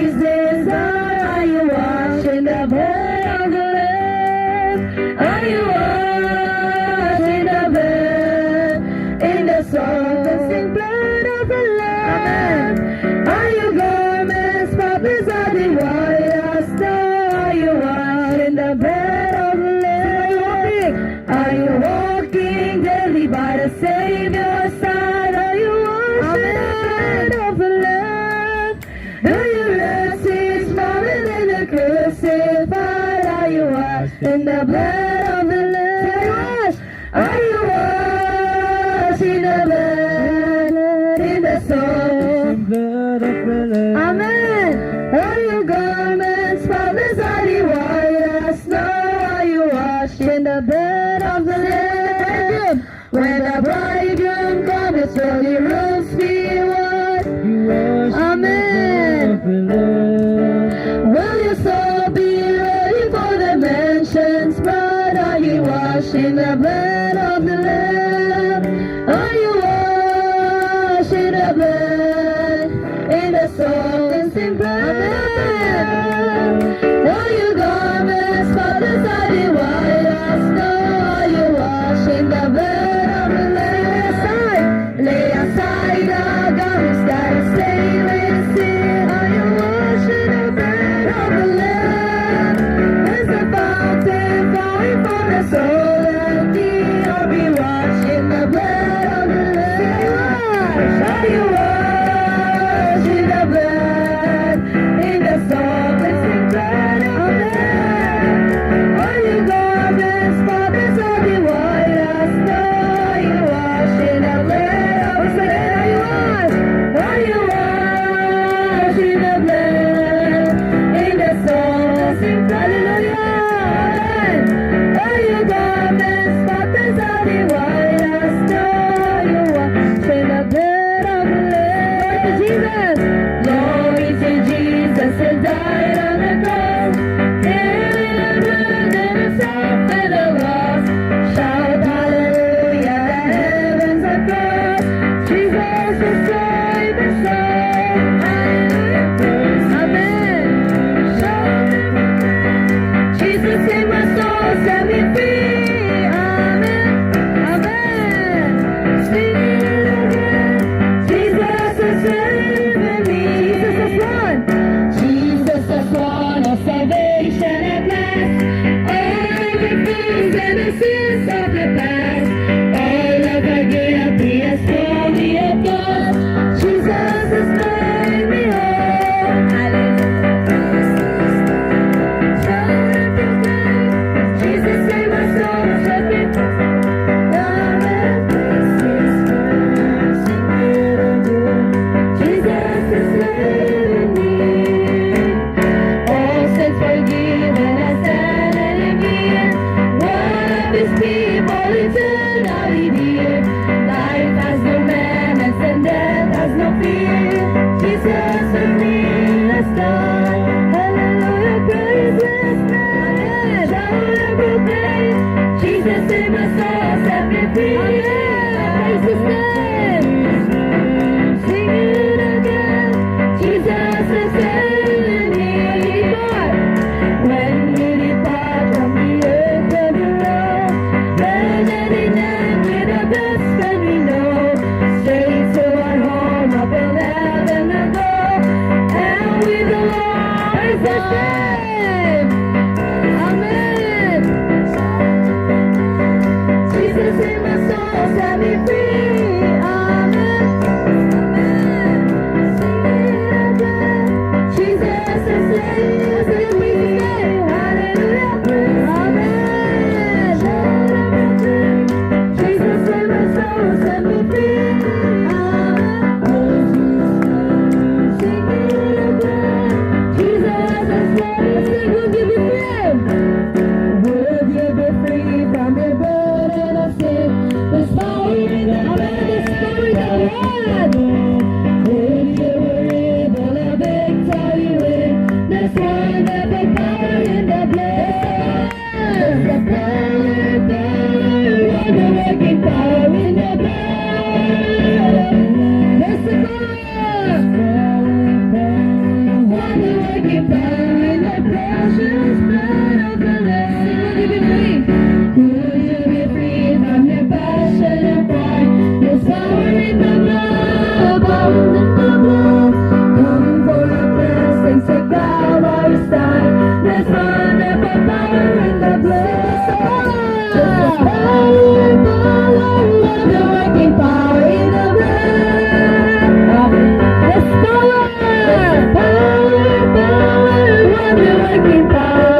praises are you washed in the blood of the Lamb? Are you washed in the blood, in the salt-cleansing blood of the Lamb? Are your garments spotless are they white as snow? Are you washed in the blood of the Lamb? Are you walking daily by the Savior's side? Are you washed in the blood of the Lamb? Do you rest His moment in the crucified? Are you washed in the blood of the Lamb? Are you washed in the blood, in the soul? Blood of the Lamb. Amen. Are your garments spotless are they white as snow? Are you washed in the blood of the Lamb? When the bridegroom comes, will your robes be white? You wash Amen. in the blood of the Lamb. Will your soul be ready for the mansion's bride? Are you washed in the blood of the Lamb? Are you washed in the blood, in the soul-cleansing blood? Are your garments spotless are they white as snow? Are you washed in the blood of the Lamb? Lay aside the garments that are stained with sin. Are you washed in the blood of the Lamb? There's a fountain flowing from the soul and thee. Are we washed in the blood of the Lamb? Are you washed in the blood, in the soul-cleansing blood of the Lamb? Are your garments spotless are they white as snow? Are you washed in the blood of the Lamb? Are you washed? Are you washed in the blood, in the soul-cleansing blood? Hallelujah! Amen. Are your garments spotless are they white as snow? Are you washed in the blood of the Lamb? Glory to Jesus, who died on the cross. Healing and blood and himself for the lost. Shout hallelujah, the heavens are crossed. Jesus is saved and soul. Hallelujah. Amen. Shout. Jesus saved my soul, set me free. Amen. Amen. Sing it again. Jesus is saving me. Jesus has won our salvation at last. All the fears and the sins of the past, all of the guilty has thrown me apart. Jesus has made me whole. Hallelujah. Jesus saved my soul, set me free. Jesus is saving me. All sins forgiven, I stand and again. One of His people eternally dear. Life has no menace and death has no fear. Jesus has made us done. Hallelujah, praise His name. Shout and proclaim. Jesus saved my soul, set me free. Praise His name. Sing it again. Jesus is saving me. When we depart from the earth of the Lord, when at the end with the best friend we know, straight to our home up in heaven and go, and with the Lord is the same. Amen. Jesus in my soul, set me free. Amen. Amen. Sing it again. Jesus is saving me. Hallelujah. Amen. Jesus in my soul, set me free. Amen. Sing it again. Jesus is saving me. working power in the precious blood of the Lamb. Will you be free from your passion and pride? There's power in the blood, power in the blood. Come for your blessings, take our side. There's wonderful power in the blood. There's power, wonder working power in the blood. There's power, wonder working power.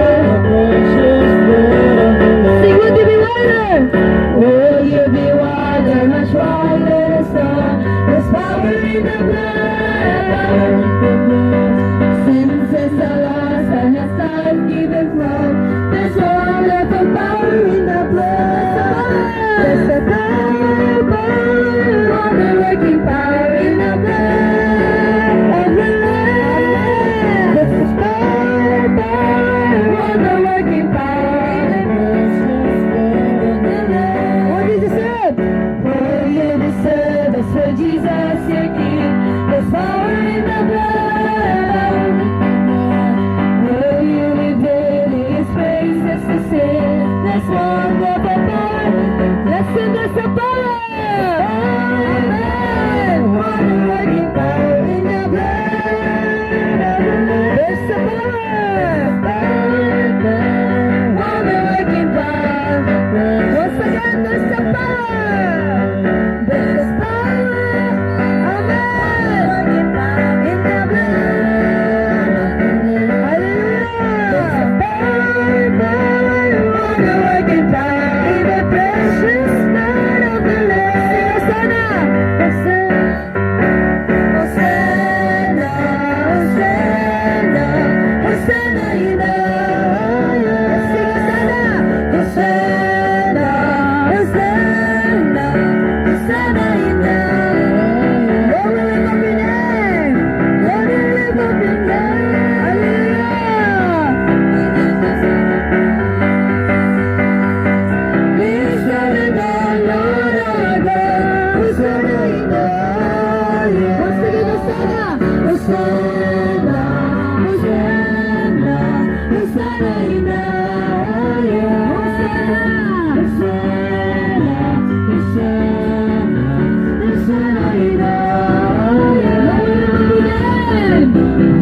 Precious blood of the Lamb. Sing, will you be wider? Will you be wider, much wider than snow? There's power in the blood. Since it's the lost and it's life-giving flow, there's wonderful power in the blood. There's the power, wonder-working power in the blood of the Lamb. There's the power, wonder-working power in the blood of the Lamb. What do you deserve? What you deserve is for Jesus your King. There's power in the blood. Will you live daily His praises to sing? There's wonderful power. Listen, there's a power. Amen. Wonder-working power in the blood. There's a power. Wonder-working power. Once again, there's a power. There's power. Amen. In the blood. Hallelujah. There's a power. Wonder-working power in the precious blood of the Lamb. Hosanna. Hosanna. Hosanna. Hosanna in the highest. Sing Hosanna. Hosanna. Hosanna. Hosanna in the highest. Lord, we lift up your name. Lord, we lift up your name. Hallelujah. We serve the Lord our God. Hosanna in the highest. Once again, Hosanna. Hosanna. Hosanna. Hosanna in the highest. Hosanna. Hosanna. Hosanna in the highest. Lord, we lift up your name.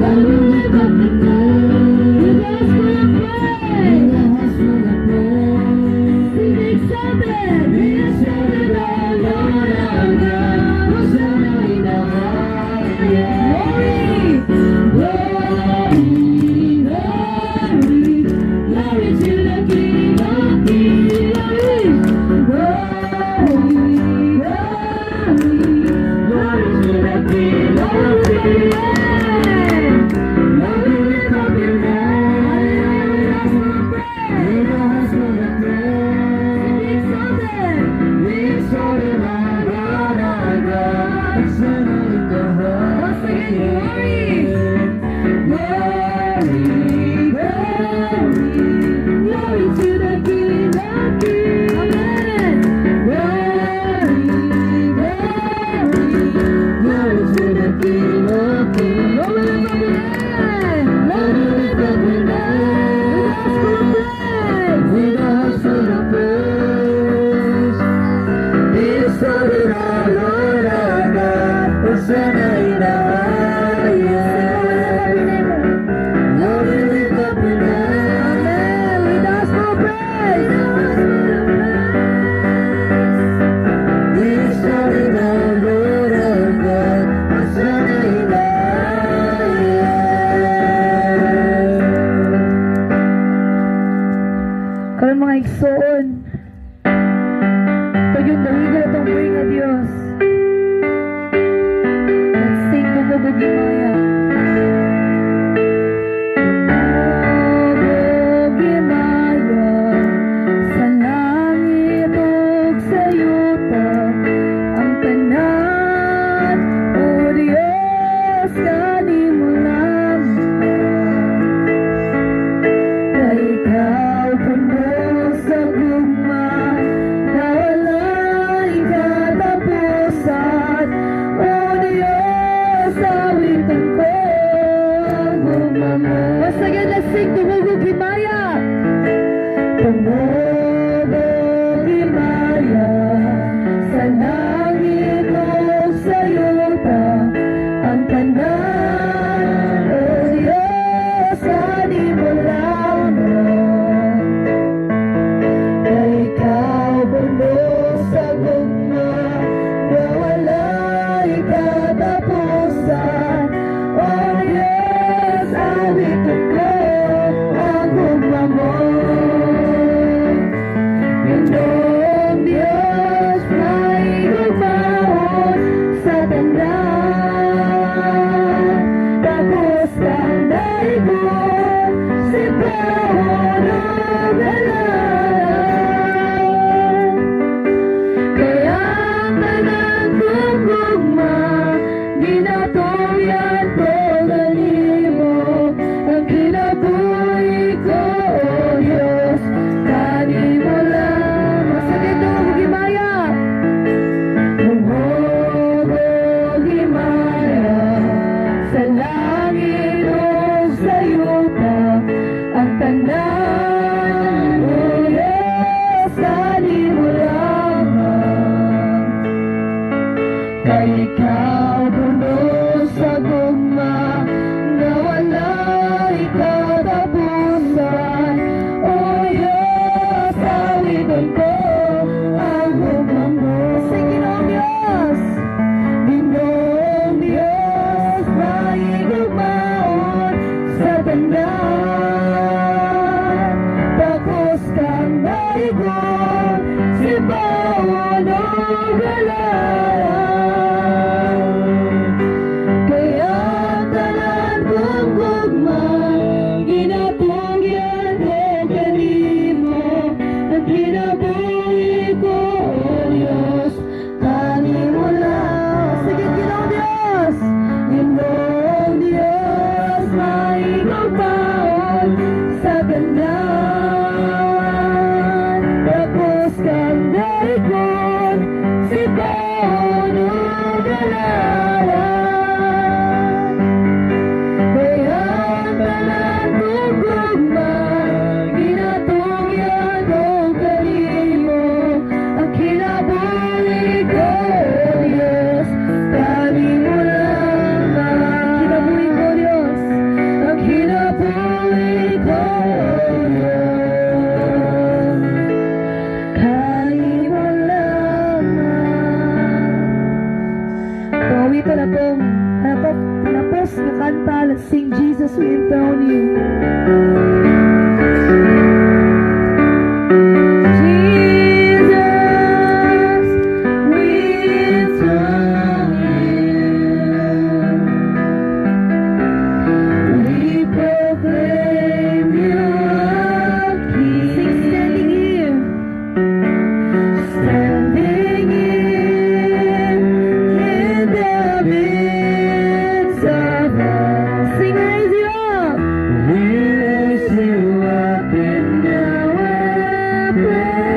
Lord, we lift up your name. We ask for your praise. We ask for your praise. We exalted. We exalted our Lord our God. Hosanna in the highest. Glory, glory, glory to the King of Kings. Glory, glory to the King of Kings. Lord, we lift up your name. We ask for your praise. We exalted. We exalted our Lord our God. Hosanna in the highest. Once again, glory, glory, glory to the King of Kings. Amen. Glory, glory to the King of Kings. Lord, we lift up your name. Lord, we lift up your name. With a heart full of praise. We exalted our Lord our God. Hosanna in the highest. Lord, we gugma mo. Once again, let's sing Tumugog Himaya. Tumugog Himaya, sa langit o sa yuta, ang tanan, O Diyos, ani mo lamang. Kay ikaw bundok sa gugma, na wala'y katapusan. O Diyos, awitin ko ang gugma mo. Ginoong Diyos, may gugmaon sa tanan. Tapos kang daigod, sipaon o galang. Kaya ang tanan kong gugma, ginatuloyan ko ganimo. Ang kinabuhi ko, O Diyos, kanimo lang. Masakit Tumugog Himaya. Tumugog Himaya, sa langit o sa yuta, ang tanan, O Diyos, kanimo lamang. Kay ikaw bundok sa gugma, na wala'y katapusan. O Diyos, awitin ko ang gugma mo. Sa Ginoong Diyos, Ginoong Diyos, may gugmaon sa tanan. Tapos kang daigod, sipaon o galang. Kaya ang tanan kong gugma, ginatungyan ko kanimo. Ang kinabuhi ko, O Diyos, kanimo lang. Sige, Ginoong Diyos, Ginoong Diyos, may gugmaon sa tanan. Tapos kang daigod, sipaon o galang. Kaya ang tanan kong gugma, ginatungyan ko kanimo. Ang kinabuhi ko, O Diyos, kanimo lamang. Kinabuhi ko, Diyos, ang kinabuhi ko, O Diyos, kanimo lamang. Pawitan na pong tapos na kanta. Let's sing Jesus, we enthrone you. Jesus, we enthrone you. We proclaim you a King. Sing standing here. Standing in the midst of us. Sing, raise you up. We raise you up in our praise.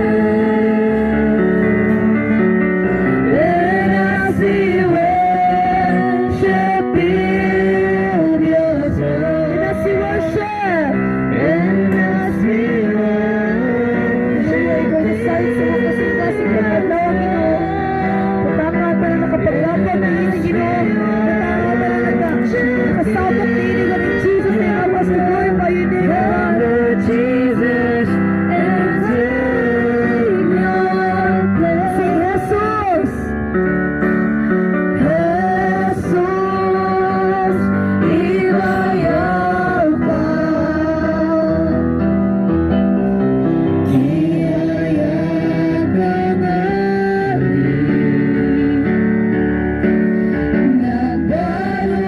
Let us see worship build your throne. Let us see worship. Let us see worship. Kung saan sa mga kasing-kasing kapalaw, Ginoo. Patama tayo nakapaglaban na yun, Ginoo. Patama tayo nakasabot na yun, in Jesus' name. Help us to glorify your name, God. Jesus and Savior. Sing Jesus. Jesus, ibayag ka. Iyayag ka namin. Nagdalo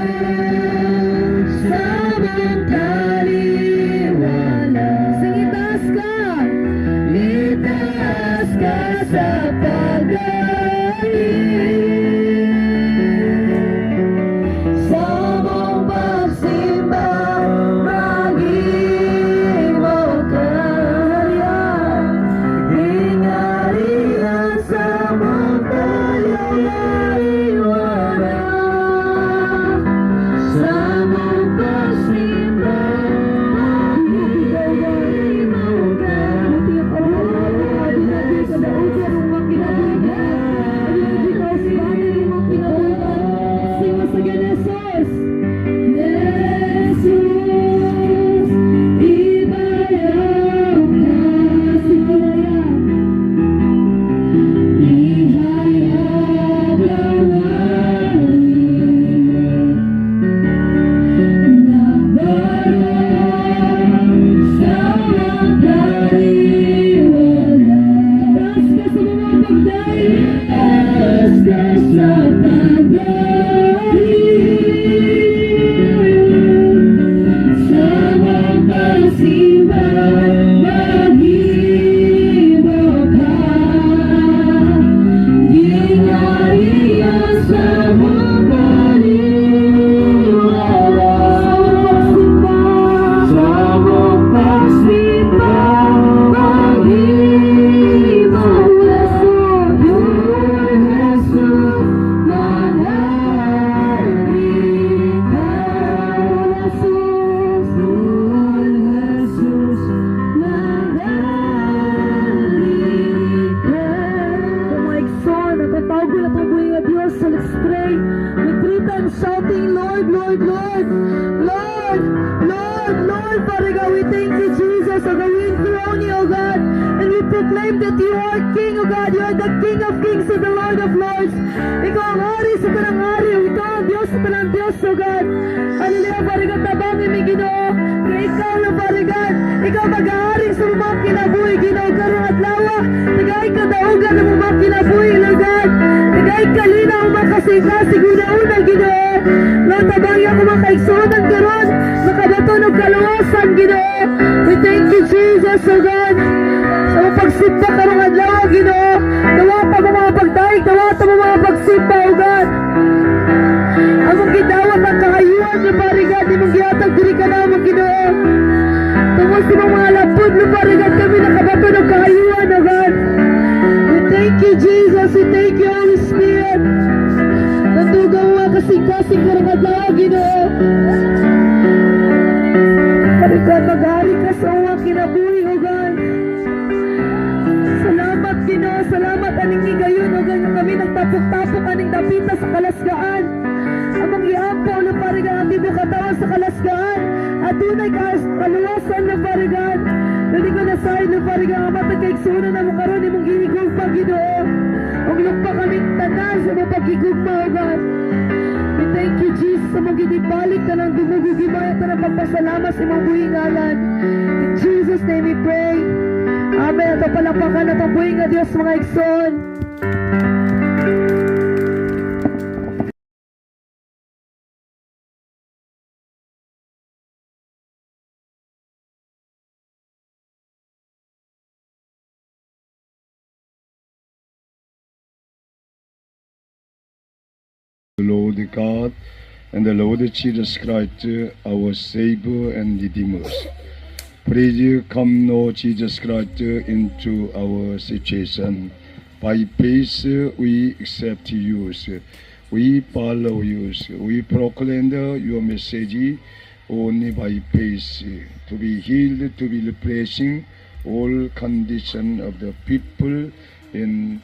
sa buong taliwala. Sing, itaas ka. Itaas ka sa pag-ibig. Sa mong pagsimba, maging mo kaharian. Ingarihan sa mong taliwala. Sa mong pagsimba, magsimba, maghimo ka. Ginariya sa mga paniwala. Sa magsimba, maghimo ka. Lord Jesus, manahari ka. Jesus, Lord Jesus, manahari ka. Kumaigsoon, natatawag ko na tabuhin nga Diyos. So let's pray with 3 times shouting, Lord, Lord, Lord, Lord, Lord, Lord. Father God, we thank you, Jesus, O God, we enthrone you, O God, and we proclaim that you are King, O God, you are the King of Kings and the Lord of Lords. Ikaw ang hari sa tanang hari, ikaw ang Diyos sa tanang Diyos, O God. Hallelujah, Father God, tabangin mi Ginoo, na ikaw na, Father God, ikaw mag-aaring sa mga kinabuhi, Ginoo, karong adlaw, tagay ka daugan ng mga kinabuhi, Lord God, tagay ka lina ang mga kasing-kasing, una-una, Ginoo. Lord, tabangin ako mga kaigsunan karon, makabaton og kaluwasan, Ginoo. We thank you, Jesus, O God, sa mga pagsimba karong adlaw, Ginoo. Dawa pa mo mga pagdaig, dawa pa mo mga pagsimba, O God. Among gidawat ang kahayuan niyo, Pare God, imong gihatag diri ka namon, Ginoo. Tungod sa mga lapod niyo, Pare God, kami nakabaton og kahayuan, O God. We thank you, Jesus. We thank you, Holy Spirit. Natugaw nga kasing-kasing karong adlaw, Ginoo. Pare God, maghari ka sa uwang kinabuhi, O God. Salamat, Ginoo. Salamat aning higayon, O God, nga kami nagtapok-tapok aning dapita sa kalasgaan. Among iampaw na, Pare God, ang tibo katawan sa kalasgaan. Adunay kaluwasan na, Pare God. Dali ko na sa'yo na, Pare God, ang matag kaigsunan na mo karon imong gihigugma, Ginoo. Ang lugpa kaming tanan sa mga pagigugma, O God. We thank you, Jesus, sa mga ginibalik ka ng dumugugimaya ka ng pagpasalamat sa imong buhingalan. In Jesus' name we pray. Amen. Ito palapakan at ang buhing nga Diyos, mga igsoon. The Lord God and the Lord Jesus Christ, our Savior and Redeemer. Praise you, come, Lord Jesus Christ, into our situation. By faith, we accept you. We follow you. We proclaim your message only by faith. To be healed, to be replacing all condition of the people in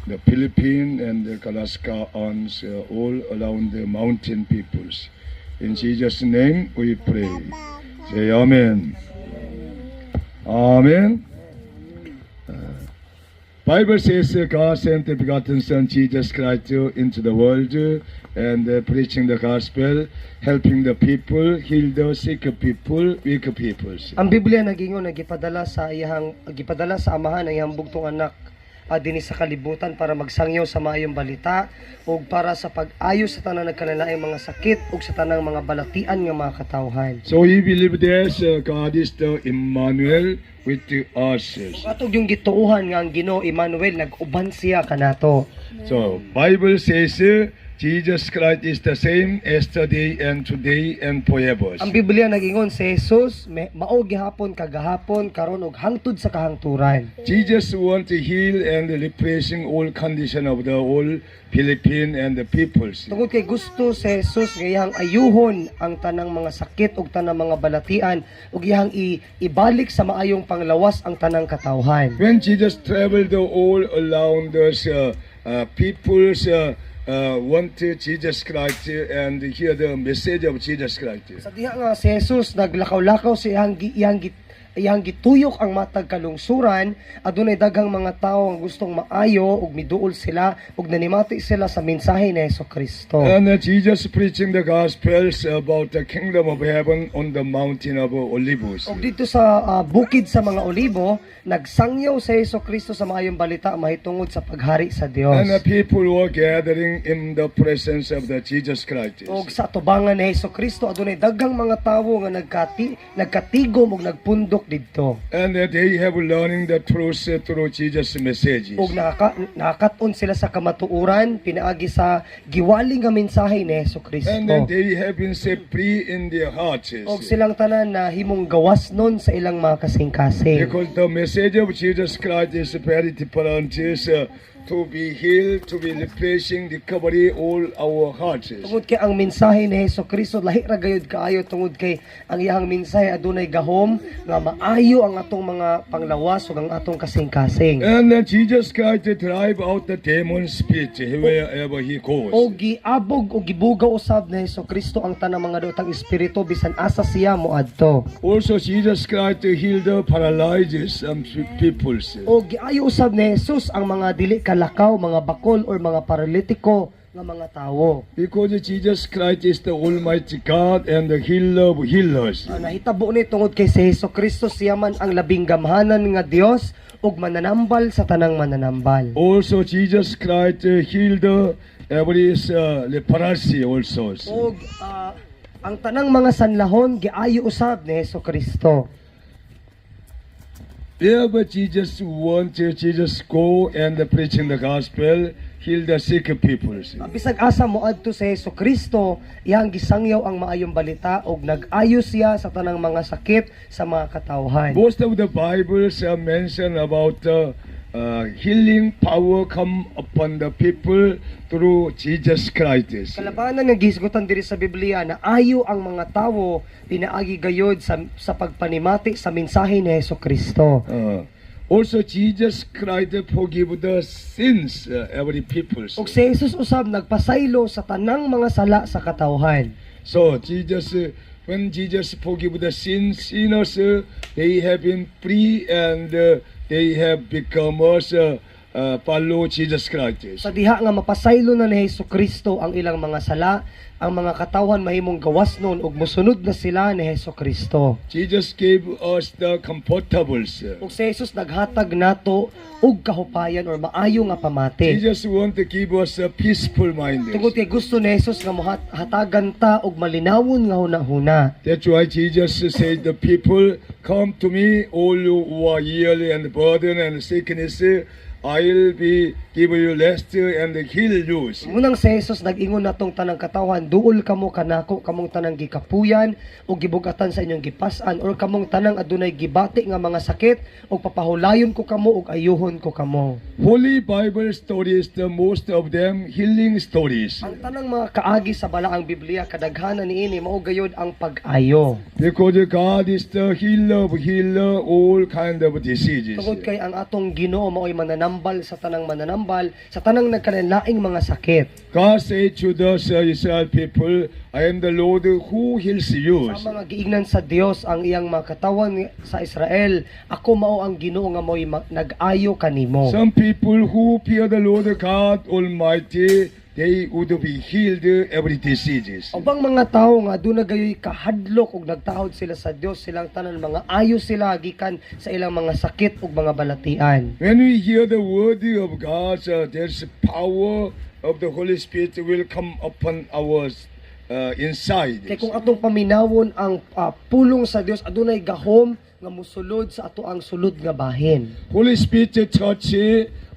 the Philippines and the Alaska Islands, all around the mountain peoples. In Jesus' name we pray. Say Amen. Amen. Bible says God sent the begotten Son Jesus Christ into the world and preaching the gospel, helping the people, heal the sick people, weak peoples. Ang Biblia nagingon gipadala sa amahan ang iyang bugtong anak dinhi sa kalibutan para magsangyaw sa maayong balita ug para sa pag-ayo sa tanang nagkanalaing mga sakit ug sa tanang mga balatian nga mga katawhan. So we believe this God is the Emmanuel with us. Atog yung gituuhan nga ang Ginoo Emmanuel nag-uban siya kanato. So Bible says Jesus Christ is the same yesterday and today and forever. Ang Biblia nagingon si Jesus mao gihapon kagahapon karon ug hangtod sa kahangturan. Jesus want to heal and replacing all condition of the whole Philippine and the peoples. Tungod kay gusto si Jesus nga iyang ayuhon ang tanang mga sakit ug tanang mga balatian ug iyang ibalik sa maayong panglawas ang tanang katawhan. When Jesus traveled all around those peoples want Jesus Christ and hear the message of Jesus Christ. Sa diha nga si Jesus naglakaw-lakaw sa iyang gituyok ang matag kalungsuran, adunay daghang mga tawo ang gustong maayo ug miduol sila ug nanimati sila sa mensahe ni Hesukristo. And Jesus preaching the gospels about the kingdom of heaven on the mountain of Olivos. Og dito sa bukid sa mga olibo, nagsangyaw si Hesukristo sa maayong balita mahitungod sa paghari sa Dios. And the people were gathering in the presence of the Jesus Christ. Og sa atubangan ni Hesukristo adunay daghang mga tawo nga nagkatigom ug nagpundok didto. And they have learning the truth through Jesus' messages. Og nakakat-on sila sa kamatuoran pinaagi sa giwali nga mensahe ni Hesukristo. And then they have been set free in their hearts. Og silang tanan na himong gawas nun sa ilang mga kasing-kasing. Because the message of Jesus Christ is very different. Is to be healed, to be refreshing, recovery all our hearts. Tungod kay ang mensahe ni Hesukristo lahi ra gayud kaayo tungod kay ang iyang mensahe adunay gahom nga maayo ang atong mga panglawas ug ang atong kasing-kasing. And then Jesus Christ drive out the demon spirit wherever he goes. O giabog o gibugaw usab ni Hesukristo ang tanang mga dutang espiritu bisan asa siya moadto. Also Jesus Christ healed the paralyzed people. O giayo usab ni Jesus ang mga dili kalakaw, mga bakol or mga paralitiko nga mga tawo. Because Jesus Christ is the Almighty God and the healer of healers. Nahitabo ni tungod kay si Hesukristo siya man ang labing gamhanan nga Dios ug mananambal sa tanang mananambal. Also Jesus Christ healed every leprosy also. Ug ang tanang mga sanlahon giayo usab ni Hesukristo. Yeah, but Jesus go and preaching the gospel, heal the sick people. Bisag asa moadto si Hesukristo, iyang gisangyaw ang maayong balita ug nag-ayo siya sa tanang mga sakit sa mga katawhan. Most of the Bibles mention about healing power come upon the people through Jesus Christ. Kalabanan nga gihisgutan diri sa Biblia na ayo ang mga tawo pinaagi gayod sa pagpanimati sa mensahe ni Hesukristo. Also Jesus Christ forgive the sins every people. Ug si Jesus usab nagpasaylo sa tanang mga sala sa katawhan. So Jesus when Jesus forgive the sinners, they have been free and they have become follow Jesus Christ. Sa diha nga mapasaylo na ni Hesukristo ang ilang mga sala, ang mga katawhan mahimong gawas nun ug mosunod na sila ni Hesukristo. Jesus gave us the comfortables. Ug si Jesus naghatag nato og kahupayan or maayo nga pamati. Jesus want to give us a peaceful mind. Tungod kay gusto ni Jesus nga hatagan ta og malinawon nga hunahuna. That's why Jesus said, the people come to me, all you who are weary and burdened and sickness, I'll be give you rest and heal you. Munang si Jesus nag-ingon natong tanang katawhan, duol kamo kanako kamong tanang gikapuyan o gibugatan sa inyong gipas-an or kamong tanang adunay gibati nga mga sakit o papahulayon ko kamo og ayuhon ko kamo. Holy Bible stories, the most of them healing stories. Ang tanang mga kaagi sa balaang Biblia kadaghanan niini mao gayud ang pag-ayo. Because God is the healer all kind of diseases. Tungod kay ang atong Ginoo mao'y mananambal sa tanang mananambal, sa tanang nagkalain-laing mga sakit. God said to the Israel people, I am the Lord who heals you. Sa mga giingnan sa Dios ang iyang mga katawan sa Israel, ako mao ang Ginoo nga mo'y nag-ayo kanimo. Some people who fear the Lord God Almighty, they would be healed every diseases. Ubang mga tawo nga aduna gayoy kahadlok ug nagtahod sila sa Dios, silang tanan mga ayo sila gikan sa ilang mga sakit ug mga balatian. When we hear the word of God, there's power of the Holy Spirit will come upon our inside. Kay kung atong paminawon ang pulong sa Dios, adunay gahom nga musulod sa ato ang sulod nga bahin. Holy Spirit touch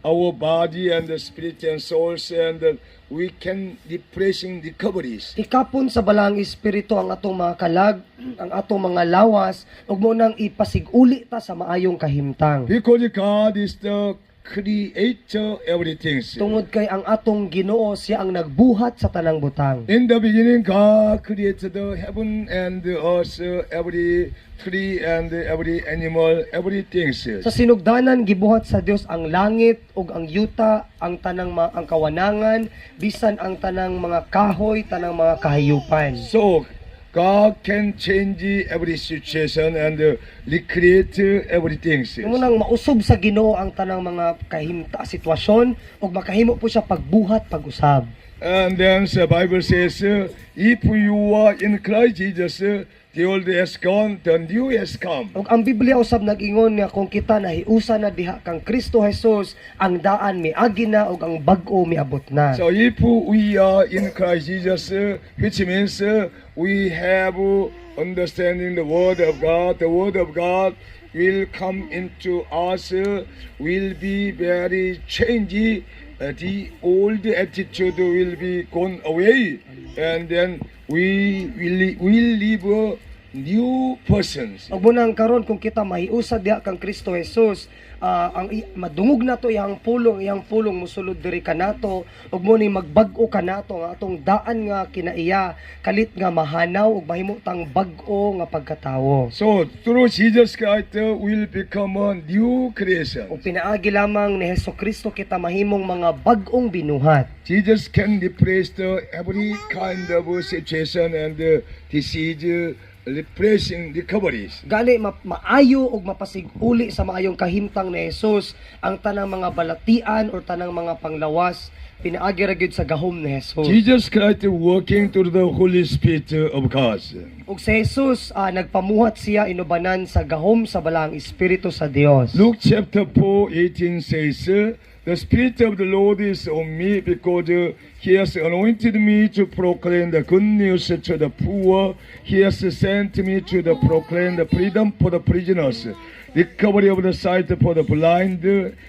our body and the spirit and souls, and we can depressing recoveries. Ikapon sa balang espiritu ang atong mga kalag, ang atong mga lawas, ug mo nang ipasiguli ta sa maayong kahimtang. Because God is the creator everything. Tungod kay ang atong Ginoo siya ang nagbuhat sa tanang butang. In the beginning, God created the heaven and the earth, every tree and every animal, everything. Sa sinugdanan gibuhat sa Dios ang langit ug ang yuta, ang tanang ang kawanangan, bisan ang tanang mga kahoy, tanang mga kahayupan. So, God can change every situation and recreate everything. Munang mausob sa Ginoo ang tanang mga kahimta sitwasyon ug makahimo po siya pagbuhat pag-usab. And then the Bible says, if you are in Christ Jesus, the old has gone, the new has come. Ug ang Biblia usab nag-ingon nga kung kita nahiusa na diha kang Kristo Jesus, ang daan miagi na ug ang bag-o miabot na. So if we are in Christ Jesus, which means we have understanding the Word of God will come into us, will be very changey. The old attitude will be gone away, and then we will live new persons. Ug munang karon kung kita mahiusa diha kang Kristo Jesus, madungog nato iyang pulong mosulod diri kanato ug mo ni magbag-o kanato nga atong daan nga kinaiya kalit nga mahanaw ug mahimutang bag-o nga pagkatawo. So through Jesus Christ will become a new creation. Ug pinaagi lamang ni Hesukristo kita mahimong mga bag-ong binuhat. Jesus can replace every kind of situation and disease, replacing recoveries. Gali maayo ug mapasig-uli sa maayong kahimtang ni Jesus ang tanang mga balatian or tanang mga panglawas pinaagi ra gyud sa gahom ni Jesus. Jesus Christ working through the Holy Spirit of God. Ug si Jesus nagpamuhat siya inubanan sa gahom sa balaang espiritu sa Dios. Luke chapter 4:18 says, the Spirit of the Lord is on me because He has anointed me to proclaim the good news to the poor. He has sent me to proclaim the freedom for the prisoners, recovery of the sight for the blind,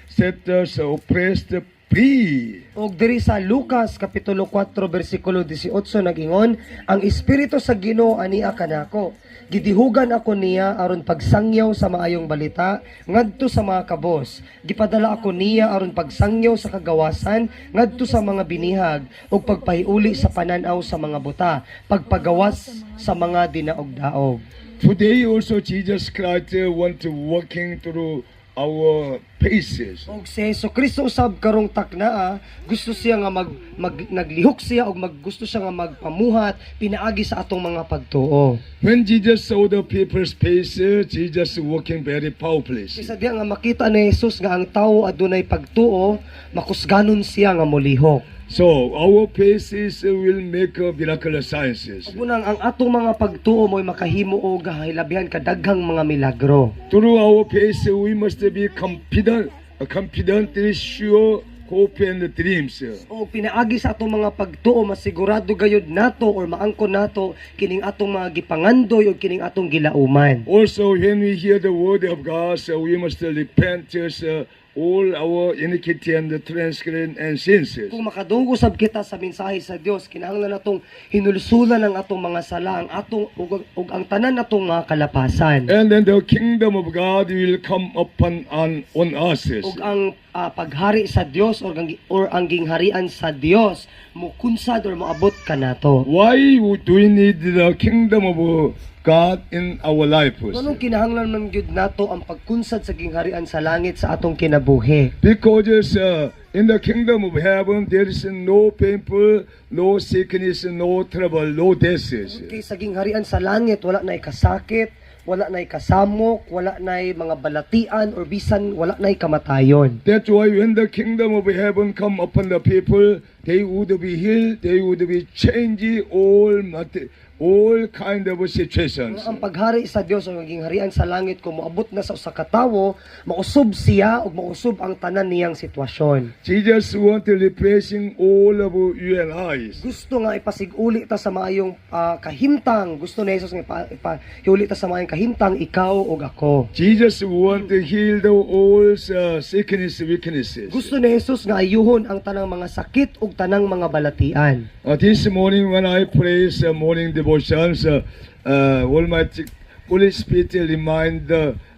set the oppressed free. Og diri sa Lucas kapitulo 4 bersikulo 18 nagingon, ang espiritu sa Ginoo ania kanako. Gidihugan ako niya aron pagsangyaw sa maayong balita ngadto sa mga kabos. Gipadala ako niya aron pagsangyaw sa kagawasan ngadto sa mga binihag ug pagpahiuli sa pananaw sa mga buta, pagpagawas sa mga dinaog-daog. Today also Jesus Christ want to working through our faces. Og si Jesucristo usab karong taknaa, gusto siya nga naglihok siya og gusto siya nga magpamuhat pinaagi sa atong mga pagtuo. When Jesus saw the people's faces, Jesus working very powerfully. Isa diya nga makita ni Jesus nga ang tawo adunay pagtuo, makusganon siya nga molihok. So our faces will make miraculous signs. Unang ang atong mga pagtuo mo'y makahimo og hilabihan kadaghang mga milagro. Through our faith, we must be confidently sure, hope and dreams. O pinaagi sa atong mga pagtuo masigurado gayud nato or maangkon nato kining atong mga gipangandoy o kining atong gilauman. Also, when we hear the word of God, we must repent all our iniquity and transgression and sins. Kung makadunggo sab kita sa mensahe sa Dios, kinahanglan natong hinulsulan ang atong mga sala, ang atong ug ang tanan natong mga kalapasan. And then the kingdom of God will come upon on us. Ug ang paghari sa Dios or ang gingharian sa Dios mukunsad or moabot kanato. Why do we need the kingdom of God in our life? Anong kinahanglan man gyud nato ang pagkunsad sa gingharian sa langit sa atong kinabuhi? Because in the kingdom of heaven there is no painful, no sickness, no trouble, no death. Kay sa gingharian sa langit wala nay kasakit, wala nay kasamok, wala nay mga balatian or bisan wala nay kamatayon. That's why when the kingdom of heaven come upon the people, they would be healed, they would be changed all kind of situations. Ang paghari sa Dios o naging harian sa langit kung moabot na sa usa ka tawo, mausob siya o mausob ang tanan niyang sitwasyon. Jesus want to replacing all of you and I. Gusto nga ipasig-uli ta sa maayong kahimtang. Gusto ni Jesus nga ipahiuli ta sa maayong kahimtang ikaw o ako. Jesus want to heal all sickness, weaknesses. Gusto ni Jesus nga ayuhon ang tanang mga sakit ug tanang mga balatian. This morning when I pray morning devotions, Almighty Holy Spirit remind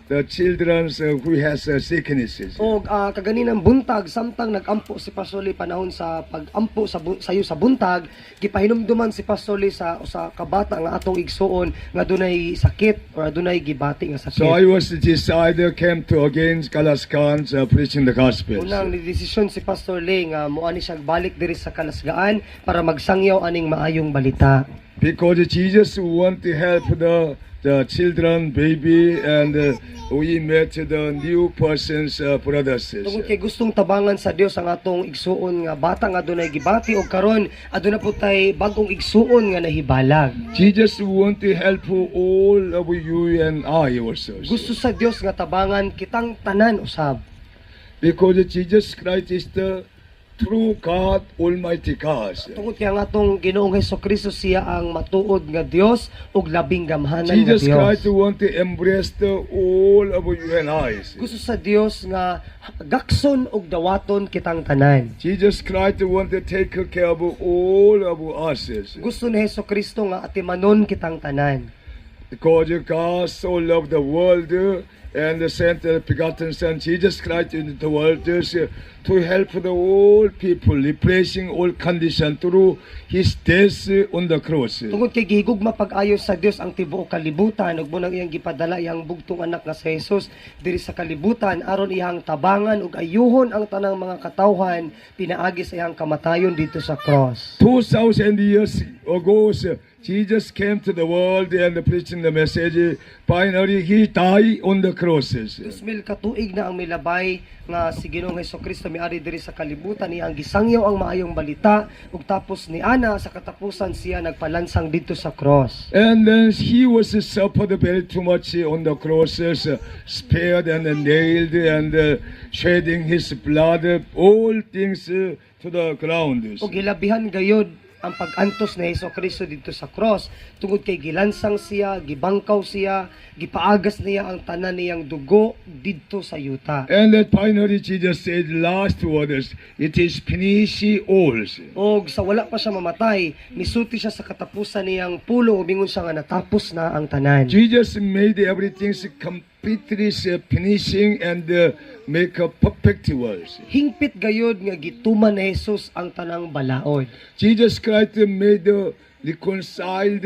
the children who has sicknesses. O kaganinang buntag samtang nagampo si Pastor Lee panahon sa pagampo sayo sa buntag, gipahinumduman si Pastor Lee sa usa ka bata nga atong igsuon nga dunay sakit or dunay gibati nga sakit. So I was decided came to against Kalaskan preaching the gospel. Unang nidesisyon si Pastor Lee nga moani siya balik diri sa Kalasgaan para magsangyaw aning maayong balita. Because Jesus want to help the children, baby, and we met the new persons, brothers. Tungod kay gustong tabangan sa Dios ang atong igsuon nga bata nga dunay gibati og karon aduna po tay bag-ong igsuon nga nahibalag. Jesus want to help all of you and I also. Gusto sa Dios nga tabangan kitang tanan usab. Because Jesus Christ is the true God, Almighty God. Tungod kay ang atong Ginoong Hesukristo siya ang matuod nga Dios ug labing gamhanan nga Jesus Dios. Christ want to embrace all of you and I. Gusto sa Dios nga gakson ug dawaton kitang tanan. Jesus Christ want to take care of all of us. Gusto ni Hesukristo nga atimanon kitang tanan. Because God so loved the world and sent the begotten Son Jesus Christ into the world to help the all people, replacing all condition through His death on the cross. Tungod kay gihigugma pag-ayo sa Dios ang tibuok kalibutan ug munang iyang gipadala iyang bugtong anak nga si Jesus diri sa kalibutan aron iyang tabangan ug ayuhon ang tanang mga katawhan pinaagi sa iyang kamatayon dito sa cross. 2,000 years ago, Jesus came to the world and preaching the message. Finally, He died on the crosses. 2,000 katuig na ang milabay nga si Ginoong Hesukristo miari diri sa kalibutan niya ang gisangyaw ang maayong balita ug tapos ni ana sa katapusan siya nagpalansang dito sa cross. And then He was suffered very too much on the crosses, spared and nailed and shedding His blood, all things to the ground. Ug hilabihan gayud ang pag-antos ni Hesukristo dito sa cross tungod kay gilansang siya, gibangkaw siya, gipaagas niya ang tanan niyang dugo didto sa yuta. And then finally Jesus said last words, it is finished all. Og sa wala pa siya mamatay, misulti siya sa katapusan niyang pulo ug mingon siya nga natapos na ang tanan. Jesus made everything completely finishing and make a perfect world. Hingpit gayud nga gituman ni Jesus ang tanang balaod. Jesus Christ made reconciled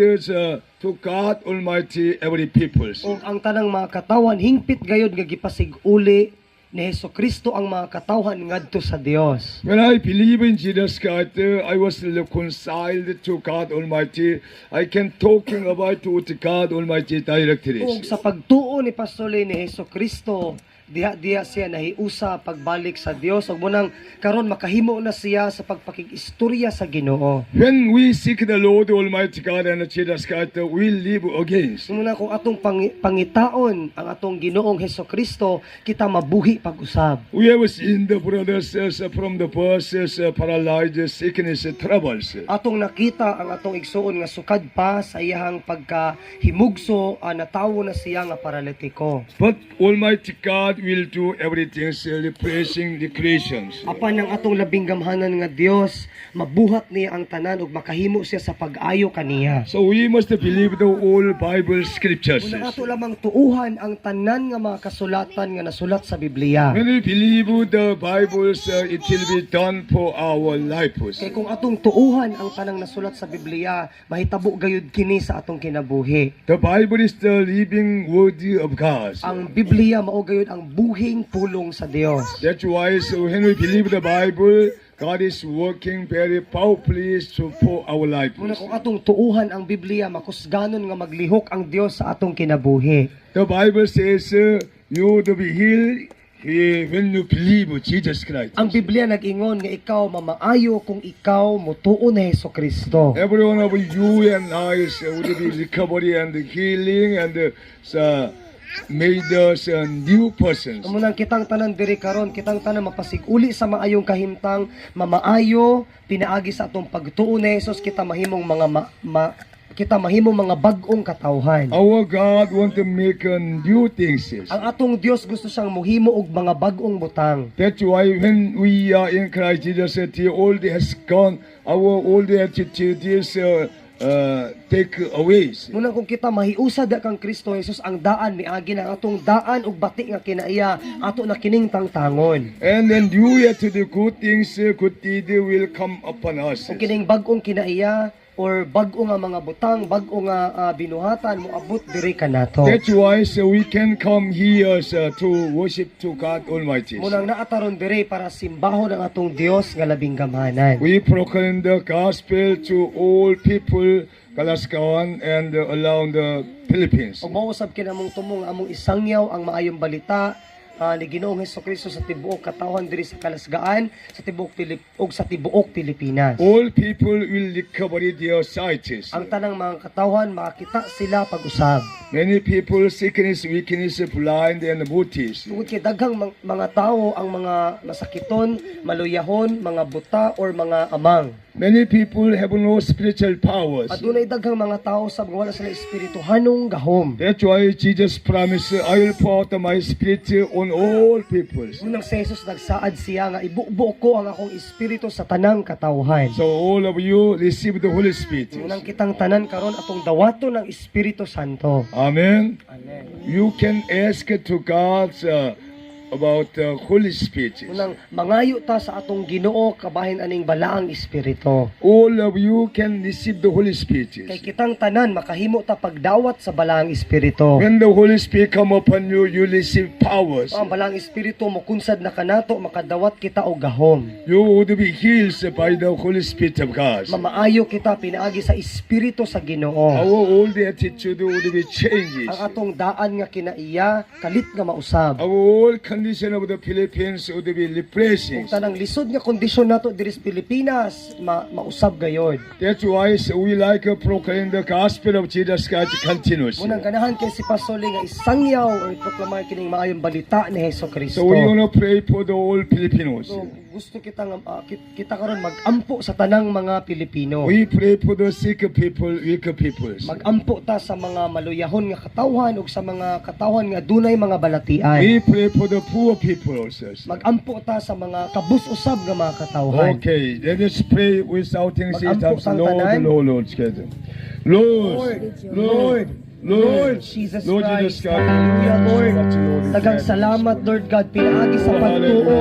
to God Almighty every people. Og ang tanang mga katawan hingpit gayud nga gipasig-uli ni Hesukristo ang mga katawhan ngadto sa Dios. When I believe in Jesus Christ, I was reconciled to God Almighty. I can talking about to God Almighty directly. Ug sa pagtuo ni Pastor Lee ni Hesukristo, diha siya nahiusa pagbalik sa Dios ug munang karon makahimo na siya sa pagpakig-istorya sa Ginoo. When we seek the Lord Almighty God and Jesus Christ, we live again. Muna kung atong pangitaon ang atong Ginoong Hesukristo, kita mabuhi pag-usab. We have seen the brothers from the verses, paralyzed, sickness, troubles. Atong nakita ang atong igsuon nga sukad pa sa iyang pagkahimugso, natawo na siya nga paralitiko. But Almighty God will do everything, replacing the creations. Apan ang atong labing gamhanan nga Dios, mabuhat niya ang tanan ug makahimo siya sa pag-ayo kaniya. So we must believe the all Bible scriptures. Muna ato lamang tuuhan ang tanan nga mga kasulatan nga nasulat sa Biblia. When we believe the Bibles, it will be done for our lives. Kay kung atong tuuhan ang tanang nasulat sa Biblia, mahitabo gayud kini sa atong kinabuhi. The Bible is the living word of God. Ang Biblia mao gayud ang buhing pulong sa Dios. That's why so when we believe the Bible, God is working very powerfully for our lives. Muna kung atong tuuhan ang Biblia, makusganon nga maglihok ang Dios sa atong kinabuhi. The Bible says you to be healed when you believe Jesus Christ. Ang Biblia nag-ingon nga ikaw mamaayo kung ikaw motuo ni Hesukristo. Every one of you and I will be recovery and healing and made us new persons. Munang kitang tanan diri karon, kitang tanan mapasiguli sa maayong kahimtang, mamaayo pinaagi sa atong pagtuo ni Jesus, kita mahimong mga bag-ong katawhan. Our God want to make new things. Ang atong Dios gusto siyang mohimo og mga bag-ong butang. That's why when we are in Christ Jesus, the old has gone, our old attitude is take away. Muna kung kita mahiusa da kang Kristo Jesus, ang daan miagi na atong daan ug bati nga kinaiya ato na kining tangtangon. And then due to the good things, good deed will come upon us. Ug kining bag-ong kinaiya or bag-o nga mga butang, bag-o nga binuhatan mo abot diri kanato. That's why we can come here to worship to God Almighty. Munang naataron diri para simbahon ang atong Dios nga labing gamhanan. We proclaim the gospel to all people, Kalaskaan and around the Philippines. Ug mao usab kinamong tumong among isangyaw ang maayong balita ni Ginoong Hesukristo sa tibuok katawhan diri sa Kalasgaan, sa tibuok sa tibuok Pilipinas. All people will recover their sight. Ang tanang mga katawhan makakita sila pag-usab. Many people sickness, weakness, blind and mutis. Tungod kay daghang mga tao ang mga masakiton, maluyahon, mga buta or mga amang. Many people have no spiritual powers. Adunay daghang mga tao sa mga wala sila espirituhanong gahom. That's why Jesus promised, I will pour out my spirit on all peoples. Munang si Jesus nagsaad siya nga ibubuo ko ang akong espiritu sa tanang katawhan. So all of you receive the Holy Spirit. Munang kitang tanan karon atong dawato ng Espiritu Santo. Amen. Amen. You can ask to God about the Holy Spirit. Munang mangayo ta sa atong Ginoo kabahin aning balaang espiritu. All of you can receive the Holy Spirit. Kay kitang tanan makahimo ta pagdawat sa balaang espiritu. When the Holy Spirit come upon you, you receive powers. Ang balaang espiritu mokunsad na kanato makadawat kita og gahom. You would be healed by the Holy Spirit of God. Mamaayo kita pinaagi sa espiritu sa Ginoo. Our old attitude would be changed. Ang atong daan nga kinaiya kalit nga mausab. Our old condition of the Philippines would be refreshing. Kung tanang lisod nga kondisyon nato diri sa Pilipinas mausab gayod. That's why we like to proclaim the gospel of Jesus Christ continuously. Munang ganahan kay si Pastor Lee nga isangyaw o proklamar kining maayong balita ni Hesukristo. So we want to pray for the whole Filipinos. So, gusto kita kita karon magampo sa tanang mga Pilipino. We pray for the sick people, weak peoples. Magampo ta sa mga maluyahon nga katawhan ug sa mga katawhan nga dunay mga balatian. We pray for the poor people also. Magampo ta sa mga kabus-usab nga mga katawhan. Okay, let us pray without things. Mag-ampo sang tanan. Lord, together. Lord, Lord, Jesus Lord Christ. Jesus God. Hallelujah, Lord. Daghang salamat, Lord God, pinaagi sa pagtuo.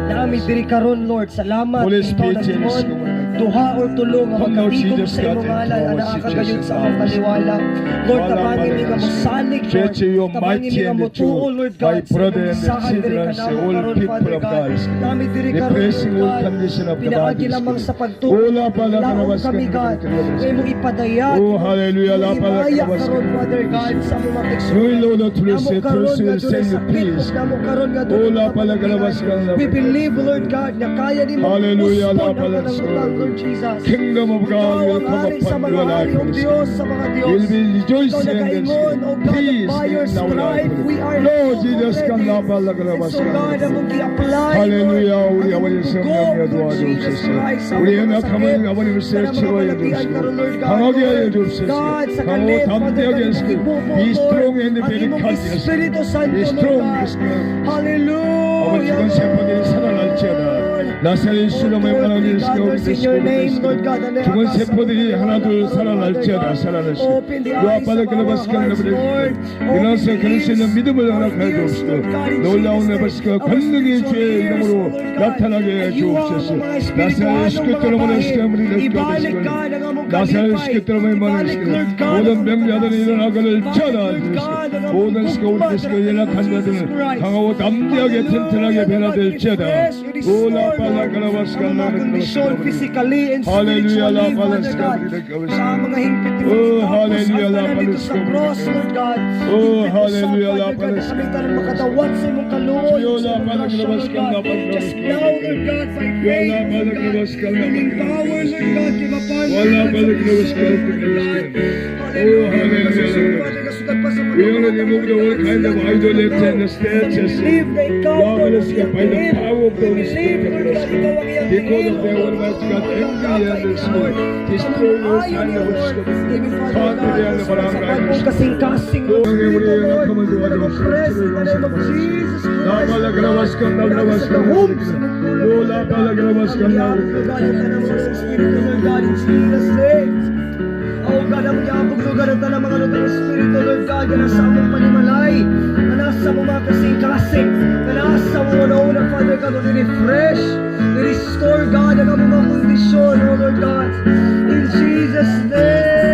Naami diri karon, Lord. Salamat. Holy Ikaw Spirit, nagmon. Jesus, Duha or tulo nga Come, Lord magkatigom Jesus sa imong God, ngalan. and Ana Lord kagayon Jesus sa among God. kaliwala. Lord, tabangin ni nga mo salig, Lord. Stretch your Tabangin mighty ni nga hand mo to tuo, Lord my God. Sa brother imong and saan diri sisters, kanamo all karon, people Father of God. God. Nami diri The karon, blessing Lord will God. condition of the Pinaagi bodies. lamang sa pagtuo. Ola pala Laong kanawas kami, ka God. naman. Kaya mo ipadayat. Oh, hallelujah. La pala Imaya kanawas ka karon, naman. Father God, sa among mga You Lord, to Namo receive karon first nga will dunay send you sakit, peace. ug namo karon nga dunay Ola pala kanawas ka naman. We believe, Lord God, na kaya ni mo Hallelujah, uspon la ang pala panangutang, Lord Jesus. Kingdom of God Ikaw will ang come hari sa upon mga your hari, life. O Diyos sa mga Diyos. You'll be Ikaw rejoicing and nagaingon, O God, peace by your in our stripe, we life. are Lord healed Jesus, already. come now, pala And kanawas so ka God, naman. among i-apply, Hallelujah, Lord, 우리 ang 아버지 among 성령님 dugo, Lord 도와주옵소서. Jesus Christ, sa 우리 mga 연약함을 sakit, 아버님 sa mga 치료해 kalatian 주옵소서. karon, Lord God, 강하게 Lord. 하여 주옵소서. God, sa 강하고 kalit, Father 담대하게 God, 하시고 ibubo, Be strong Lord, and ang very imong courageous. Espiritu Santo, Be Lord strong, God. be strong. Hallelujah, 아버지 죽은 세포들이 살아날지어다. 나사렛 수름의 하나님 죽은 세포들이 하나둘 살아날지어다. 살아날지어다. 너 아빠를 그라바스칸 일어나서 그럴 수 있는 믿음을 허락하여 주옵소서. 놀라운 에바스카 권능의 주의 이름으로 나타나게 해 주옵소서. 나사렛 시켰더라면 시켜물이 느껴지시고 나사렛 시켰더라면 많은 시켜 모든 병자들이 일어나기를 전하주시고 모든 시가 우리 시가 연약한 자들은 강하고 담대하게 튼튼하게 변화될지어다. 올라팔라 그라바스칸 condition physically and Hallelujah, la spiritually, Father God. Sa mga hingpit ni Oh, hallelujah, la dito sa Palestina. cross, Lord God. Oh, Hingpit hallelujah, usab, la Father God, na Palestina. kami tayo makadawat sa imong kaluoy, Yo, sa la imong Palestina, grasya, Lord God. la Palestina. Just now, Lord God, by Yo, faith, la Lord God. Palestina, la Healing Palestina. power, Lord God, kay mapan, Wala Lord God, sa Palestina, mga la sugat, Lord Palestina. God. Oh, Hallelujah, hallelujah. Father, kasugat pa sa mga We only remove the all kind of idolatry and the statues. believe na ikaw Lord, ang let us get by the iyang power of the Holy believe, Spirit. Lord God, ikaw ang iyang Because of the Lord Almighty God, God, angry and the Spirit. Destroy all kind of even Father God, God, we are the sa barangay. bagong kasing-kasing, Lord, Lord, we are Lord, come to our Lord, press in the name of Jesus Christ. Napala grabaskan na grabaskan. Lola pala grabaskan na. Lord God, ang tanang mga sa Espiritu, Lord God, in Jesus' name. God, ang yabog lugar ng tanang mga lutang Espiritu, Lord God, na nasa among panimalay, na nasa among mga kasing-kasing, na nasa among una-una, Father God, i-refresh, i-restore, God, ang among mga kondisyon, oh Lord God, in Jesus' name.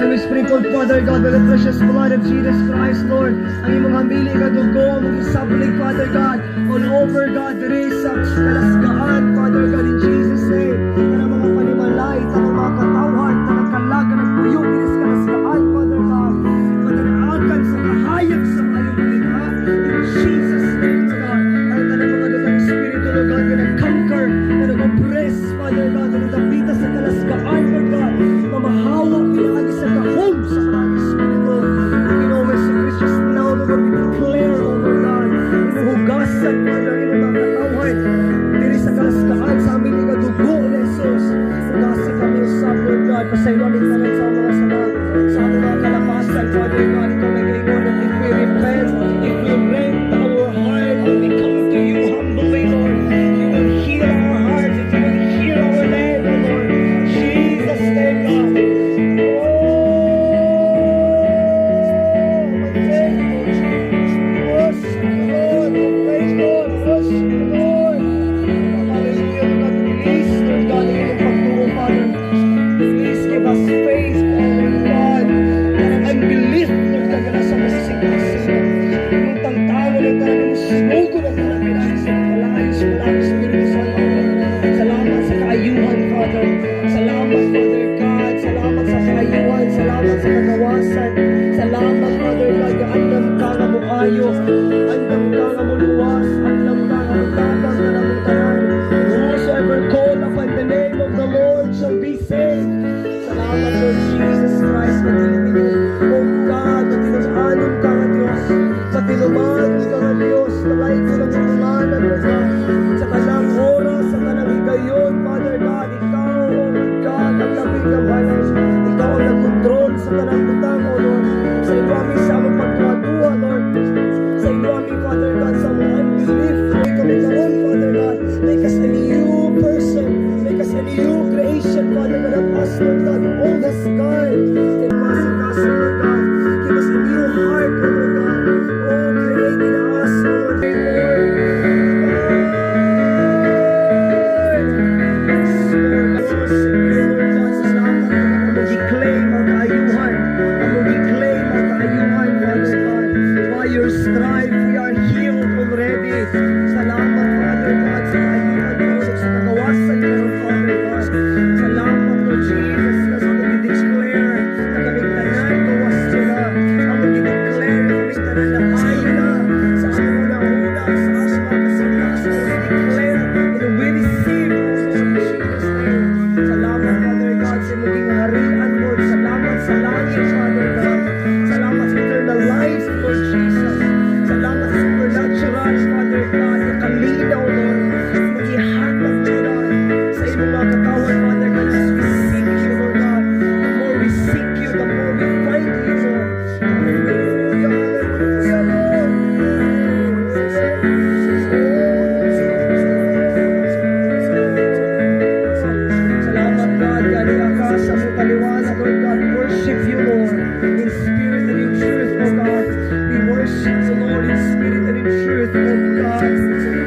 And we sprinkle, Father God, with the precious blood of Jesus Christ, Lord, ang imong hamili ka dugo, ang imong isablig, Father God, all over, God, there is sa kalasgaan, Father God, in Jesus' name, na mga panimalay, tanang mga katawan, tanang kalag, tanang puyo, dinis kalasgaan, Father God, matanaakan sa kahayag sa kayong balita, in Jesus' name, God, ang tanang mga lutang Espiritu, Lord God, na nag-conquer, na nag-oppress, Father God, na nagapita sa kalasgaan, Lord God, mamahawa, pinagi sa kahom sa karang Espiritu, Pinoy sa Christus now, Lord, we declare, oh Lord God, inuhugasan, Father, inumakatawhan, diri sa kalaskaan, sa amin ikadugo na Jesus, hugasan kami usap, Lord God, pasayuan ang tanan sa mga sama, sa aming mga kalapasan, Father God, ikaw nag-ingon, that if we repent, if we rent our heart, and we come to you humbly, Lord, you will heal our hearts, and you will heal our land, oh Lord, Jesus' name, God. Salamat sa kaayuhan, Father. Salamat, Father God. Salamat sa kaayuhan. Salamat sa kagawasan. Salamat, Father God. Andam ka nga mo ayo. Andam ka nga mo luwas. Andam ka nga mo tabang ka na mo tanan. Whosoever call upon the name of the Lord shall be saved. Salamat, Lord Jesus Christ. Pagilimin mo, oh God, patinusanon ka nga Diyos. Patinuman ka nga Diyos. Talay ko ng umanan mo, God. Sa kanang oras, sa kanang higayon, Father God, ikaw, oh God, ang labing kabalan. Ikaw ang nag-control sa kanang butang, oh Lord. Sa iyo amin sa among pagtuwa-tuwa, Lord. Sa iyo amin, Father God, sa mga unbelief. May kami karon, Father God. Make us a new person. Make us a new creation, Father God, of us, Lord God. All the sky. Take us and us, Lord God. Give us a new heart, Father God. Oh, create in us, Lord. Strive, we are healed already. Salamat, Father God, sa kaayuhan mo, sa kagawasan mo, Father God. Salamat, Lord Jesus, na sa mag-declare na kaming tanan, gawas sila. Ang mag-declare na kaming tanan na kayo na sa una-una, sa asma, kasikas, mag-declare and we receive, Lord Jesus' name. Salamat, Father God, sa maging harian, Lord. Salamat sa langit, Father God. Salamat sa eternal life, Lord Jesus. Salamat sa supernatural, Father God, na kalinaw, Lord, maghihatag, Lord, sa iyong mga katawan, Father God, as we seek you, Lord God. The more we seek you, the more we find you, Lord. Hallelujah, hallelujah, Lord. Salamat, God, kanina ka sa mong paliwanag, Lord God. Worship you, Lord, in spirit and in truth, oh God. We worship the Lord in spirit and in truth, oh God.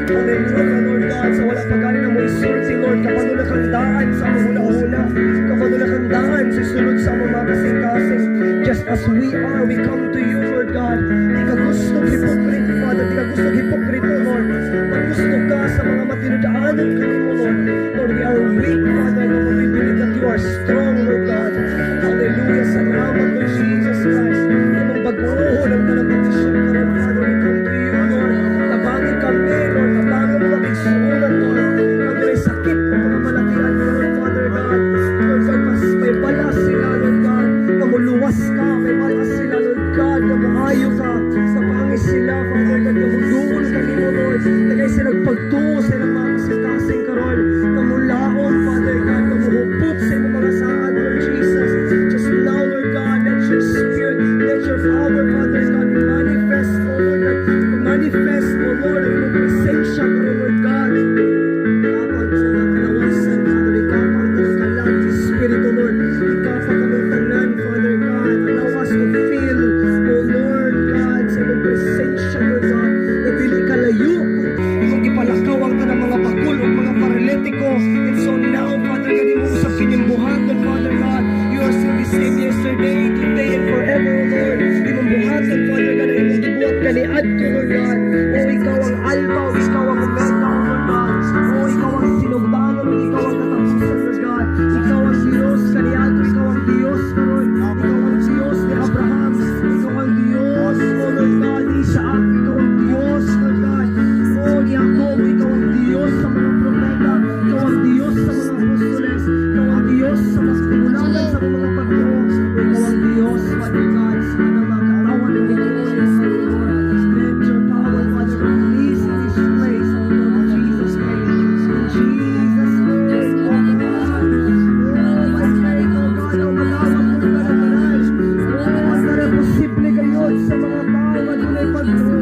Hallelujah, Lord God. Sa wala pagkanin na mo isulti, Lord. Kapag nakandaan sa among hula-hula. Kapag nakandaan sa sulod sa among mga kasing-kasing. Just as we are, we come to you, Lord God. Di ka gustong hypocrite, Father. Di ka gustong hypocrite, Lord. Maggusto ka sa mga matinudaanan kanimo, Lord. Lord, we are weak, Father. But we believe that you are strong, Lord God. Hallelujah. Salamat, Lord Jesus Christ. Imong baguhon ang tanang kondisyon karon, Father. We come to you, Lord. Tabangin kami, Lord. Tabangin mo kami suunan, Lord. Pag may sakit o pamamalatian, Lord, Father God. Lord God, mas may balas sila, Lord God. Kamuluwas ka, may balas sila, Lord God. Kamuhayo ka. Sa pangis sila, Father God. Kamudungol ka nimo, Lord. Tagay sila pagtungo sa ilang mga kasing-kasing karon. Kamulaon, Father God. Kamuhupot sa imong mga saan, Lord Jesus. Just now, Lord God, let your spirit, let your power, Father God, manifest, oh Lord God. Manifest, oh Lord, ang iyong presensya, Lord God. Kapag sa mga kalawasan, Father, ikaw ang kalag, Espiritu, Lord. Ikaw kaniad ko, Lord God. O ikaw ang alpha, o ikaw ang omega, O Lord God. O ikaw ang sinugdanan, o ikaw ang katapusan, Lord God. Ikaw ang Diyos, kaniad ko, ikaw ang Diyos, Lord. Ikaw ang Diyos ni Abraham. Ikaw ang Diyos, O Lord God, ni Isaac. Ikaw ang Diyos, Lord God. O ni Jacob, ikaw ang Diyos sa mga propeta. Ikaw ang Diyos sa mga apostoles. Ikaw ang Diyos sa mas pinulanan sa mga patro. Ikaw ang Diyos, Father God, sa mga katawan ng Pilipinas, Lord. Let your power, Father, release in this place, O Lord Jesus Christ. In Jesus' name, O God. Oh, my faith, O God, o malawak mo na nagkanan. Oh, ang tara posible kayo sa mga tao na dunay patro.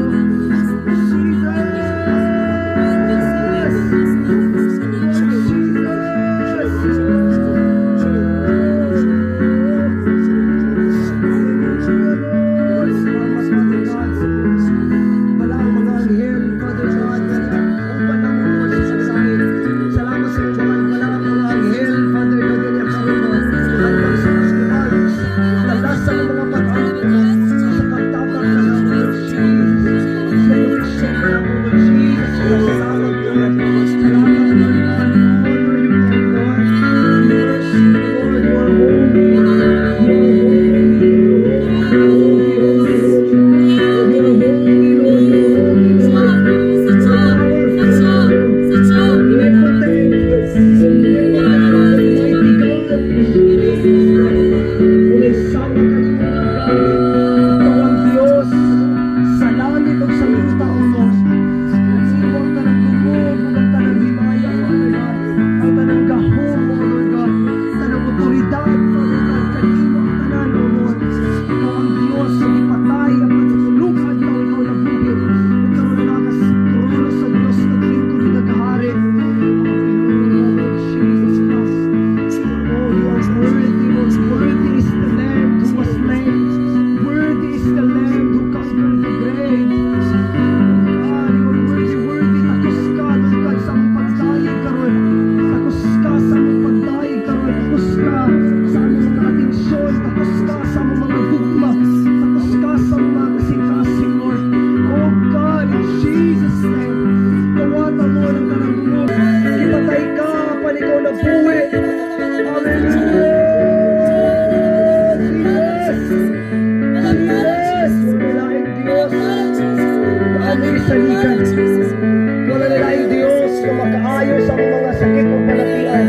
Wala na tayong Diyos na makaayos ang mga sakit ng kalatian.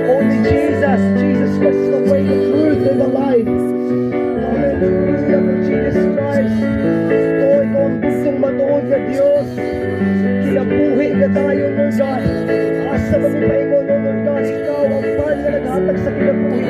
Only Jesus. Jesus Christ is the way, the truth, and the life. Hallelujah for Jesus Christ. O ikaw ang gustong matuod na Diyos. Kinabuhi na tayo, Lord God. Asa kami paingon, Lord God. Ikaw ang pan na naghatag sa kinabuhi